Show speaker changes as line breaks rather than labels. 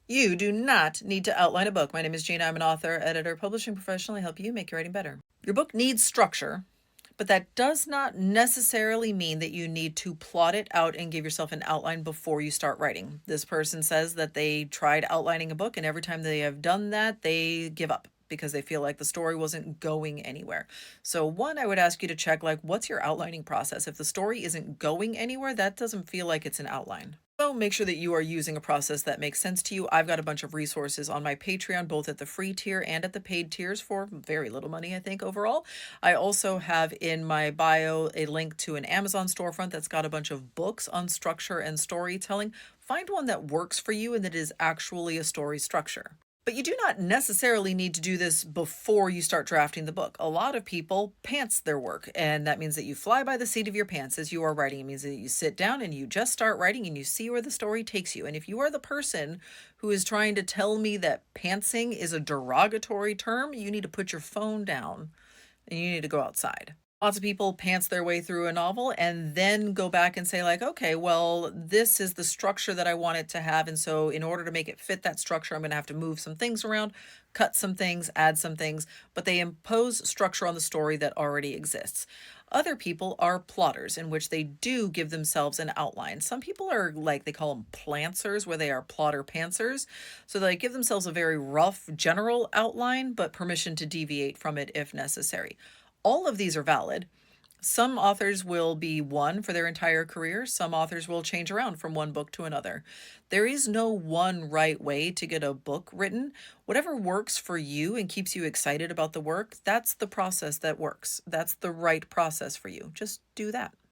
You do not need to outline a book. My name is Gina. I'm an author, editor, publishing professional. I help you make your writing better. Your book needs structure, but that does not necessarily mean that you need to plot it out and give yourself an outline before you start writing. This person says that they tried outlining a book, and every time they have done that, they give up because they feel like the story wasn't going anywhere. So, one, I would ask you to check like, what's your outlining process? If the story isn't going anywhere, that doesn't feel like it's an outline. So make sure that you are using a process that makes sense to you. I've got a bunch of resources on my Patreon, both at the free tier and at the paid tiers for very little money, I think, overall. I also have in my bio a link to an Amazon storefront that's got a bunch of books on structure and storytelling. Find one that works for you and that is actually a story structure. But you do not necessarily need to do this before you start drafting the book. A lot of people pants their work, and that means that you fly by the seat of your pants as you are writing. It means that you sit down and you just start writing and you see where the story takes you. And if you are the person who is trying to tell me that pantsing is a derogatory term, you need to put your phone down and you need to go outside. Lots of people pants their way through a novel and then go back and say, like, okay, well, this is the structure that I want it to have. And so, in order to make it fit that structure, I'm going to have to move some things around, cut some things, add some things, but they impose structure on the story that already exists. Other people are plotters, in which they do give themselves an outline. Some people are like, they call them plantsers, where they are plotter pantsers. So they give themselves a very rough general outline, but permission to deviate from it if necessary. All of these are valid. Some authors will be one for their entire career. Some authors will change around from one book to another. There is no one right way to get a book written. Whatever works for you and keeps you excited about the work, that's the process that works. That's the right process for you. Just do that.